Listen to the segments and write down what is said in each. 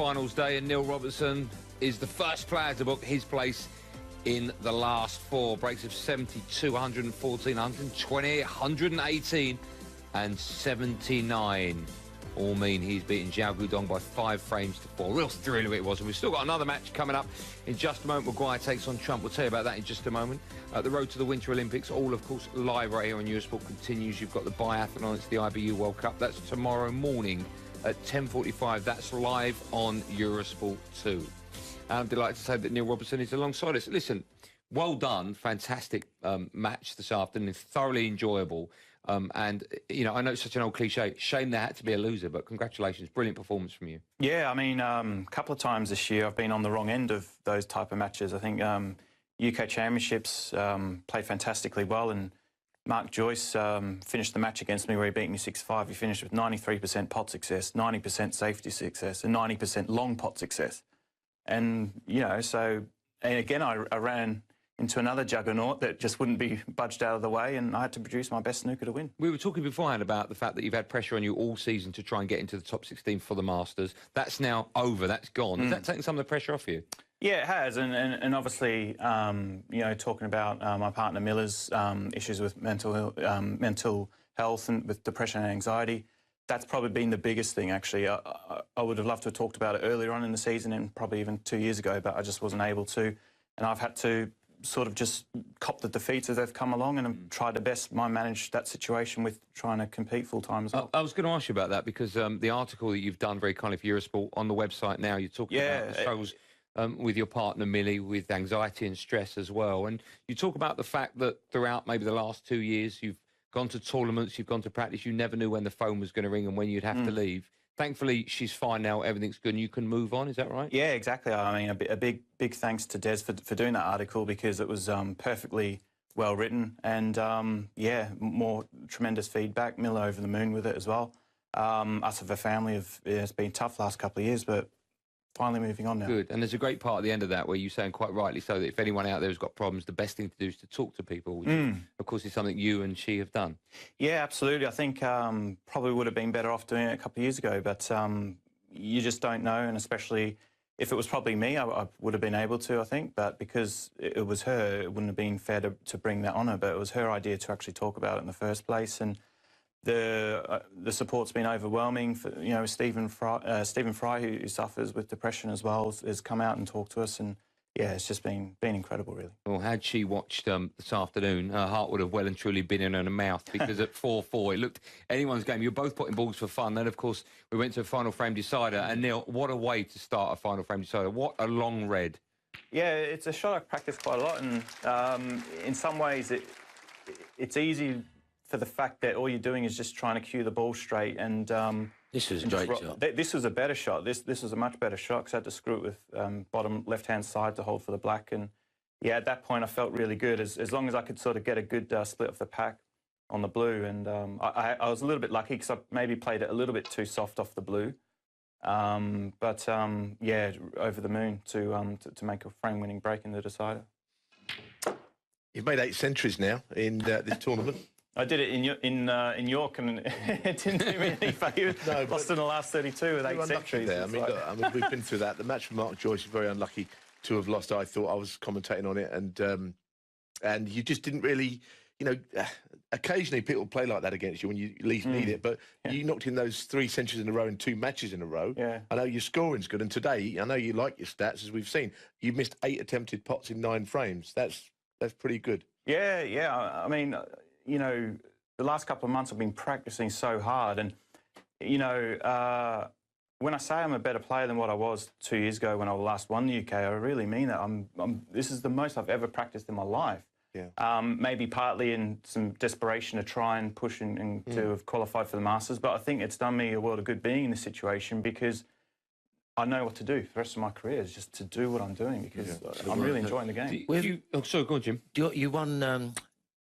finals day, and Neil Robertson is the first player to book his place in the last four. Breaks of 72, 114, 120, 118 and 79. All mean he's beaten Xiao Guodong by 5 frames to 4. Real thrill it was. And we've still got another match coming up in just a moment. Maguire takes on Trump. We'll tell you about that in just a moment. The road to the Winter Olympics, all, of course, live right here on Eurosport continues. You've got the biathlon. It's the IBU World Cup. That's tomorrow morning at 10:45. That's live on Eurosport 2. I'm delighted to say that Neil Robertson is alongside us. Listen, well done. Fantastic match this afternoon. Thoroughly enjoyable. And, you know, I know it's such an old cliche. Shame there had to be a loser, but congratulations. Brilliant performance from you. Yeah, I mean, a couple of times this year I've been on the wrong end of those type of matches. I think UK Championships played fantastically well, and Mark Joyce finished the match against me where he beat me 6-5. He finished with 93% pot success, 90% safety success, and 90% long pot success. And, you know, so, and again, I ran into another juggernaut that just wouldn't be budged out of the way, and I had to produce my best snooker to win. We were talking beforehand about the fact that you've had pressure on you all season to try and get into the top 16 for the Masters. That's now over. That's gone. Has that taken some of the pressure off you? Yeah, it has, and obviously, you know, talking about my partner Miller's issues with mental health and with depression and anxiety, that's probably been the biggest thing, actually. I would have loved to have talked about it earlier on in the season and probably even 2 years ago, but I just wasn't able to. And I've had to sort of just cop the defeats as they've come along and tried to best manage that situation with trying to compete full-time as well. I was going to ask you about that because the article that you've done very kindly for Eurosport on the website now, you're talking about the struggles with your partner, Millie, with anxiety and stress as well. And you talk about the fact that throughout maybe the last 2 years, you've gone to tournaments, you've gone to practice, you never knew when the phone was going to ring and when you'd have to leave. Thankfully, she's fine now, everything's good, and you can move on, is that right? Yeah, exactly. I mean, a big thanks to Des for doing that article, because it was perfectly well written, and yeah, more tremendous feedback. Miller over the moon with it as well. Us as a family, it's been tough last couple of years, but finally moving on now. Good. And there's a great part at the end of that where you're saying quite rightly so that if anyone out there has got problems, the best thing to do is to talk to people, which of course is something you and she have done. Yeah, absolutely. I think probably would have been better off doing it a couple of years ago, but you just don't know, and especially if it was probably me, I would have been able to, I think, but because it was her, it wouldn't have been fair to bring that on her, but it was her idea to actually talk about it in the first place, and the support's been overwhelming. For, you know, Stephen Fry, who suffers with depression as well, has come out and talked to us, and yeah, it's just been incredible, really. Well, had she watched this afternoon, her heart would have well and truly been in her mouth, because at 4-4, it looked anyone's game. You're both putting balls for fun. Then, of course, we went to a final frame decider, and Neil, what a way to start a final frame decider. What a long red. Yeah, it's a shot I've practiced quite a lot, and in some ways it's easy for the fact that all you're doing is just trying to cue the ball straight. And this was a great shot. This was a better shot. This was a much better shot because I had to screw it with bottom left-hand side to hold for the black. And yeah, at that point I felt really good, as long as I could sort of get a good split off the pack on the blue. And I was a little bit lucky because I maybe played it a little bit too soft off the blue. But yeah, over the moon to make a frame-winning break in the decider. You've made 8 centuries now in this tournament. I did it in York, and it didn't do me any favours. No, lost in the last 32 with 8 centuries. There. I mean, look, I mean, we've been through that. The match with Mark Joyce was very unlucky to have lost. I thought I was commentating on it, and you just didn't really, you know, occasionally people play like that against you when you least need it, but you knocked in those 3 centuries in a row and 2 matches in a row. Yeah. I know your scoring's good, and today, I know you like your stats, as we've seen. You've missed 8 attempted pots in 9 frames. That's pretty good. Yeah, yeah. I mean, you know, the last couple of months I've been practicing so hard, and you know, when I say I'm a better player than what I was 2 years ago when I last won the UK, I really mean that. This is the most I've ever practiced in my life. Yeah. Maybe partly in some desperation to try and push and to have qualified for the Masters, but I think it's done me a world of good being in this situation, because I know what to do for the rest of my career, is just to do what I'm doing, because I'm really enjoying the game. Oh, sorry, go on, Jim. You won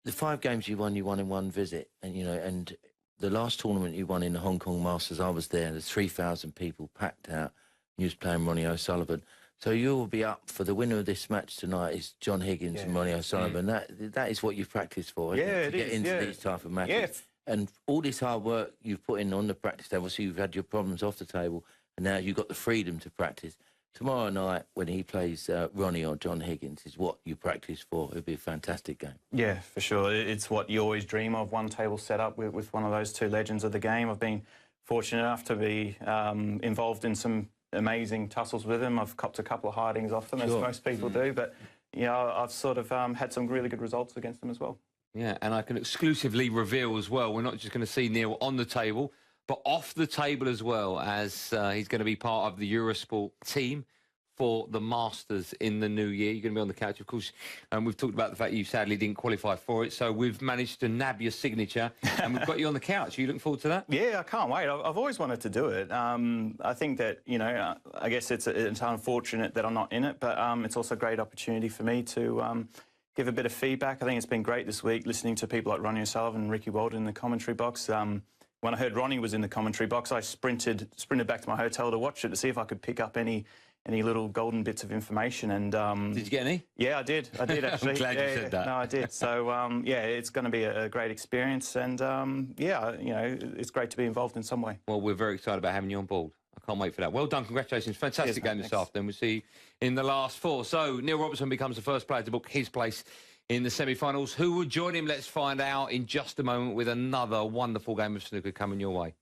the 5 games you won in one visit, and you know, and the last tournament you won in the Hong Kong Masters, I was there. There's 3,000 people packed out. You was playing Ronnie O'Sullivan, so you will be up for the winner of this match tonight. Is John Higgins and Ronnie O'Sullivan. That is what you've practiced for, isn't it? To get into these type of matches. And all this hard work you've put in on the practice table, so you've had your problems off the table. and now you've got the freedom to practice. Tomorrow night, when he plays Ronnie or John Higgins, is what you practice for. It'll be a fantastic game. Yeah, for sure. It's what you always dream of, one table set up with one of those two legends of the game. I've been fortunate enough to be involved in some amazing tussles with them. I've copped a couple of hidings off them, as most people do, but you know, I've sort of had some really good results against them as well. Yeah, and I can exclusively reveal as well, we're not just going to see Neil on the table, but off the table as well, as he's going to be part of the Eurosport team for the Masters in the new year. You're going to be on the couch, of course, and we've talked about the fact you sadly didn't qualify for it, so we've managed to nab your signature, and we've got you on the couch. Are you looking forward to that? Yeah, I can't wait. I've always wanted to do it. I think that, you know, I guess it's unfortunate that I'm not in it, but it's also a great opportunity for me to give a bit of feedback. I think it's been great this week listening to people like Ronnie O'Sullivan and Ricky Walden in the commentary box. When I heard Ronnie was in the commentary box, I sprinted back to my hotel to watch it to see if I could pick up any little golden bits of information. And did you get any? Yeah, I did actually. I'm glad you said that. No, I did. So yeah, it's going to be a great experience, and yeah, you know, it's great to be involved in some way. Well, we're very excited about having you on board. I can't wait for that. Well done, congratulations. Fantastic game this afternoon. We'll see you in the last four. So Neil Robertson becomes the first player to book his place in the semi-finals. Who will join him? Let's find out in just a moment with another wonderful game of snooker coming your way.